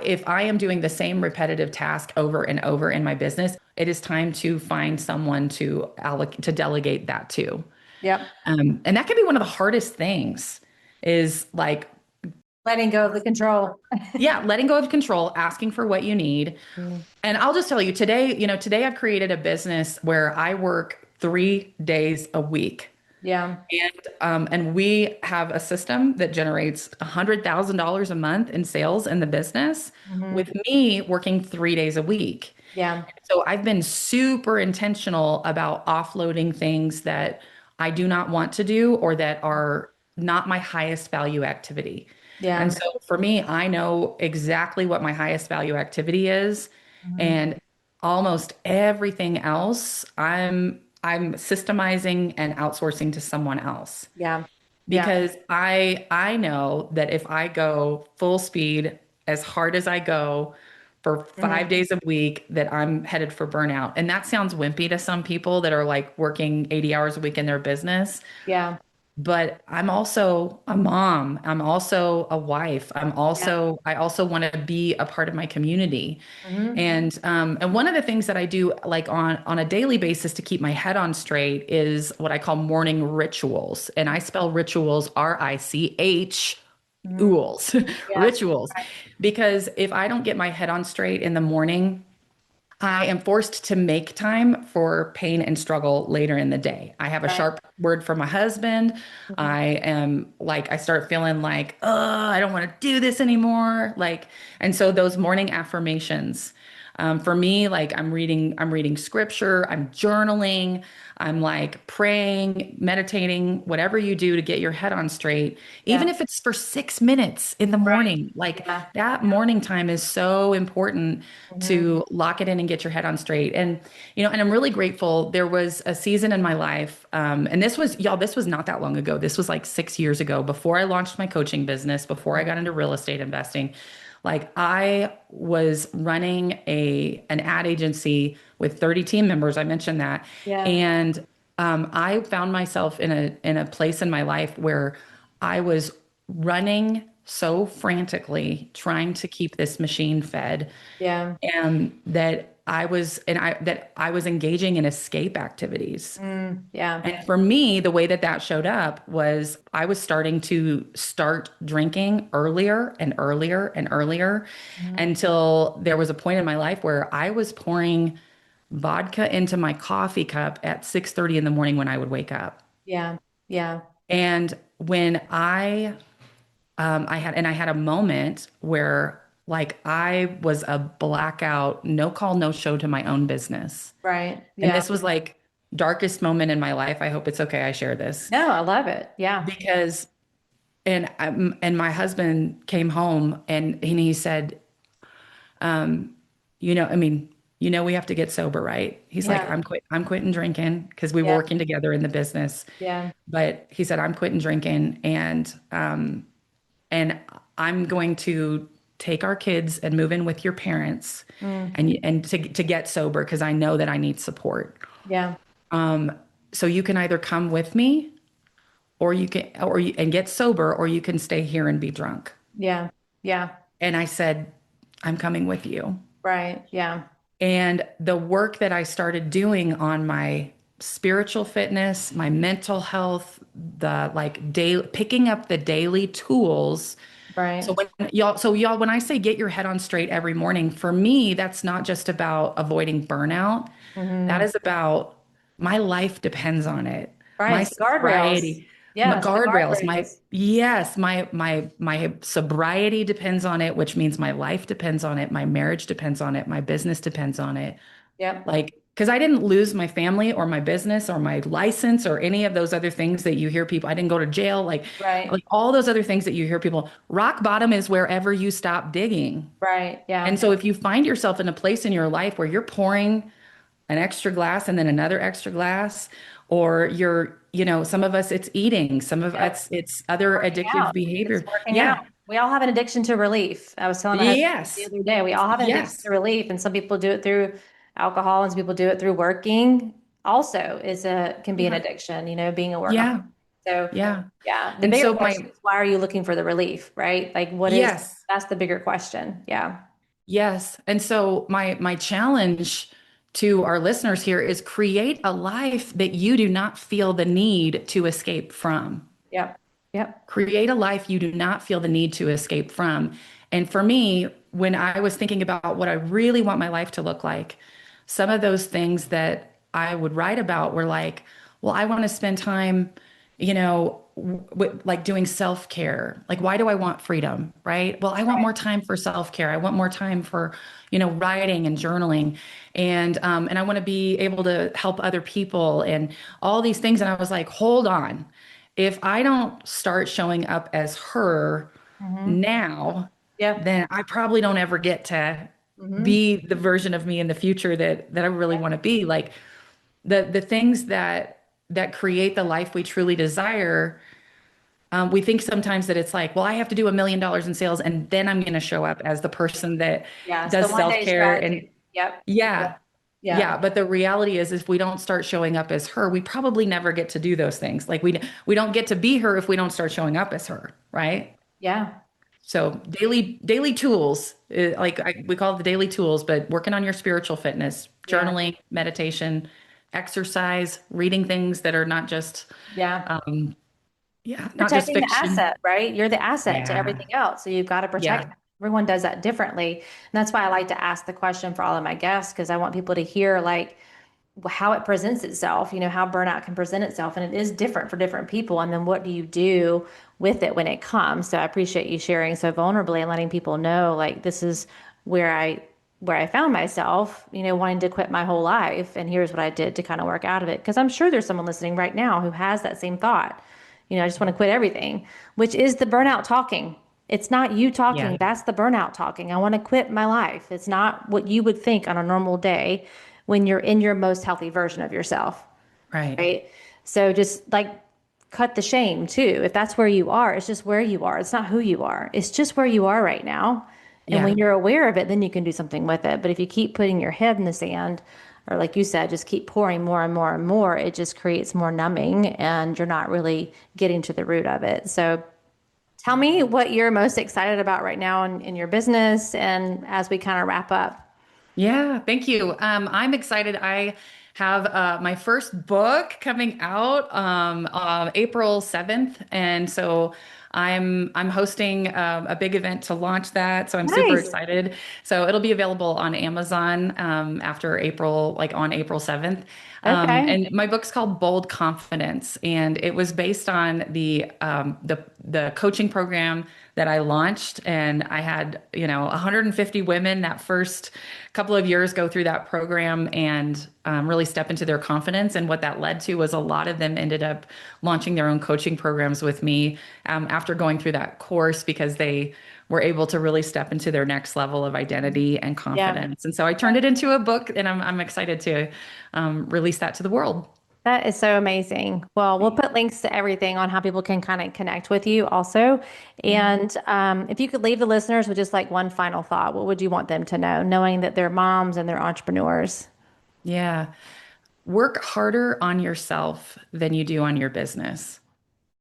if I am doing the same repetitive task over and over in my business, it is time to find someone to delegate that to. Yep. And that can be one of the hardest things is like, Letting go of the control. yeah, letting go of control, asking for what you need. Mm. And I'll just tell you today I've created a business where I work 3 days a week. Yeah. And we have a system that generates $100,000 a month in sales in the business Mm-hmm. with me working 3 days a week. Yeah. So I've been super intentional about offloading things that I do not want to do or that are not my highest value activity. And Yeah. so for me, I know exactly what my highest value activity is. Mhm. And almost everything else, I'm systemizing and outsourcing to someone else Yeah. Yeah. because I know that if I go full speed as hard as I go for Mhm. 5 days a week, that I'm headed for burnout. And that sounds wimpy to some people that are like working 80 hours a week in their business. Yeah. but I'm also a mom. I'm also a wife. Yeah. I also want to be a part of my community. Hmm. And one of the things that I do like on a daily basis to keep my head on straight is what I call morning rituals. And I spell rituals RICH Hmm. ools, Yeah. rituals. Because if I don't get my head on straight in the morning, I am forced to make time for pain and struggle later in the day. I have a Right. sharp word for my husband. Mhm. I am like, I start feeling like, oh, I don't want to do this anymore. Like, and so those morning affirmations, for me, like I'm reading scripture, I'm journaling, I'm like praying, meditating, whatever you do to get your head on straight, Yeah. even if it's for 6 minutes in the Right. morning, like Yeah. that morning time is so important Hmm. to lock it in and get your head on straight. And, and I'm really grateful. There was a season in my life, and this was, y'all, this was not that long ago. This was like 6 years ago, before I launched my coaching business, before I got into real estate investing. Like I was running an ad agency with 30 team members. I mentioned that. Yeah. And I found myself in a place in my life where I was running so frantically trying to keep this machine fed, Yeah. and that I was engaging in escape activities. Mm, yeah. And for me, the way that that showed up was I was starting to start drinking earlier and earlier and earlier Mhm. until there was a point in my life where I was pouring vodka into my coffee cup at 6:30 in the morning when I would wake up. Yeah. Yeah. And when I had a moment where like I was a blackout, no call, no show to my own business. Right. And Yeah. this was like darkest moment in my life. I hope it's okay I share this No, I love it. Yeah. because and my husband came home and he said, I mean, we have to get sober, right? He's like, Yeah. I'm quitting drinking because we were Yeah. working together in the business. Yeah. But he said, I'm quitting drinking and I'm going to take our kids and move in with your parents Mm, and to get sober because I know that I need support. yeah. So you can either come with me and get sober, or you can stay here and be drunk. Yeah. Yeah. And I said, I'm coming with you. Right. Yeah. And the work that I started doing on my spiritual fitness, my mental health, the like daily picking up the daily tools. Right. So when I say get your head on straight every morning, for me, that's not just about avoiding burnout. That Hmm. is about my life depends on it. Right. My It's the guardrails. sobriety, my Yes, the guardrails, guardrails. my sobriety depends on it, which means my life depends on it, my marriage depends on it, my business depends on it. Yep. Like, because I didn't lose my family or my business or my license or any of those other things that you hear people. I didn't go to jail, Right. like all those other things that you hear people. Rock bottom is wherever you stop digging. Right. And Yeah. so if you find yourself in a place in your life where you're pouring an extra glass and then another extra glass, or some of us it's eating, some of Yep. us it's It's other working addictive out. It's behavior. working out. Yeah. We all have an addiction to relief. I was telling my husband the Yes. other day, we all have an addiction Yes. to relief, and some people do it through alcohol, and some people do it through working. Also, can be an Yeah. addiction, being a workaholic. Yeah. So, Yeah. yeah, the And bigger so question is why are you looking for the relief, right? Like, yes. that's the bigger question. Yeah. Yes. And so my challenge to our listeners here is create a life that you do not feel the need to escape from. Yep. Yep. Create a life you do not feel the need to escape from. And for me, when I was thinking about what I really want my life to look like, some of those things that I would write about were like, well, I want to spend time, like doing self-care. Like, why do I want freedom? Right. Well, I want Right. more time for self-care. I want more time for, writing and journaling. And I want to be able to help other people and all these things. And I was like, hold on. If I don't start showing up as her Mm-hmm. now, Yep. then I probably don't ever get to Mm-hmm. be the version of me in the future that I really want to be. Like the things that create the life we truly desire. We think sometimes that it's like, well, I have to do $1 million in sales and then I'm going to show up as the person that Yeah. It's the does one day self-care. And strategy. Yep. yeah, Yep. Yeah, but the reality is if we don't start showing up as her, we probably never get to do those things. Like we don't get to be her if we don't start showing up as her, right? Yeah. So daily tools, we call it the daily tools, but working on your spiritual fitness, Yeah. journaling, meditation, exercise, reading things that are not just Yeah. um not just Protecting the fiction. asset, right? You're the asset to Yeah. everything else. So you've got to protect Yeah. that. Everyone does that differently. And that's why I like to ask the question for all of my guests, because I want people to hear like how it presents itself, how burnout can present itself. And it is different for different people. And then what do you do with it when it comes? So I appreciate you sharing so vulnerably and letting people know like this is where I found myself, wanting to quit my whole life. And here's what I did to kind of work out of it. Because I'm sure there's someone listening right now who has that same thought. I just want to quit everything, which is the burnout talking. It's not you talking. Yeah. That's the burnout talking. I want to quit my life. It's not what you would think on a normal day when you're in your most healthy version of yourself. Right. Right. So just like cut the shame too. If that's where you are, it's just where you are. It's not who you are. It's just where you are right now. And Yeah. when you're aware of it, then you can do something with it. But if you keep putting your head in the sand, or like you said, just keep pouring more and more and more, it just creates more numbing and you're not really getting to the root of it. So tell me what you're most excited about right now in your business and as we kind of wrap up. Yeah, thank you. I'm excited. I have my first book coming out April 7th, and so I'm hosting a big event to launch that. So I'm super Nice. excited. So it'll be available on Amazon after April, like on April 7th. Okay. And my book's called Bold Confidence, and it was based on the coaching program that I launched, and I had 150 women that first couple of years go through that program and really step into their confidence. And what that led to was a lot of them ended up launching their own coaching programs with me after going through that course because they were able to really step into their next level of identity and Yeah. confidence. And so I turned it into a book, and I'm excited to release that to the world. That is so amazing. Well, we'll put links to everything on how people can kind of connect with you also. And if you could leave the listeners with just like one final thought, what would you want them to know, knowing that they're moms and they're entrepreneurs? Yeah. Work harder on yourself than you do on your business.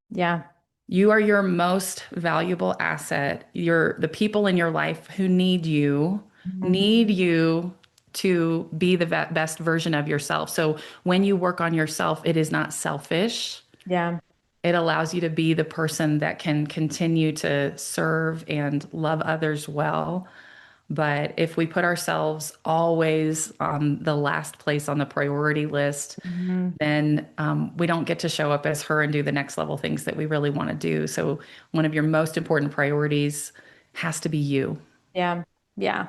Yeah. You are your most valuable asset. The people in your life who Mhm. need you to be the best version of yourself. So when you work on yourself, it is not selfish. Yeah. It allows you to be the person that can continue to serve and love others well. But if we put ourselves always on the last place on the priority list, Mhm. then we don't get to show up as her and do the next level things that we really want to do. So one of your most important priorities has to be you. Yeah. Yeah.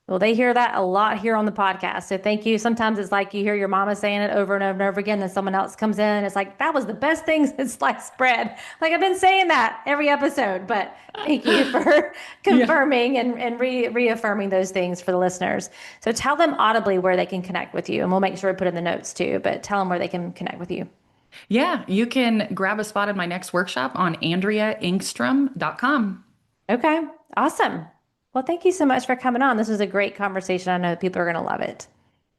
Well, they hear that a lot here on the podcast. So thank you. Sometimes it's like you hear your mama saying it over and over and over again. Then someone else comes in and it's like, that was the best thing since sliced bread. Like I've been saying that every episode, but thank you for Yeah. confirming and reaffirming those things for the listeners. So tell them audibly where they can connect with you and we'll make sure we put in the notes too, but tell them where they can connect with you. Yeah, you can grab a spot in my next workshop on AndreaEngstrom.com. Okay. Awesome. Well, thank you so much for coming on. This was a great conversation. I know people are going to love it.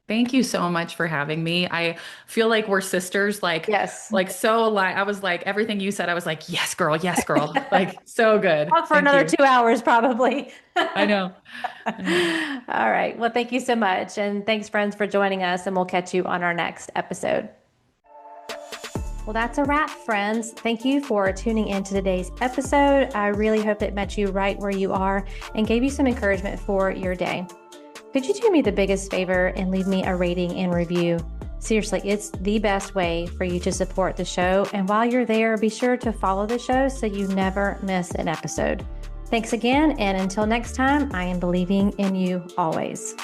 Thank you so much for having me. I feel like we're sisters, Yes. like so alike. I was like, everything you said, I was like, yes, girl, yes, girl. Like so good. Talk for Thank another you. 2 hours, probably. I know. I know. All right. Well, thank you so much. And thanks, friends, for joining us. And we'll catch you on our next episode. Well, that's a wrap, friends. Thank you for tuning in to today's episode. I really hope it met you right where you are and gave you some encouragement for your day. Could you do me the biggest favor and leave me a rating and review? Seriously, it's the best way for you to support the show. And while you're there, be sure to follow the show so you never miss an episode. Thanks again. And until next time, I am believing in you always.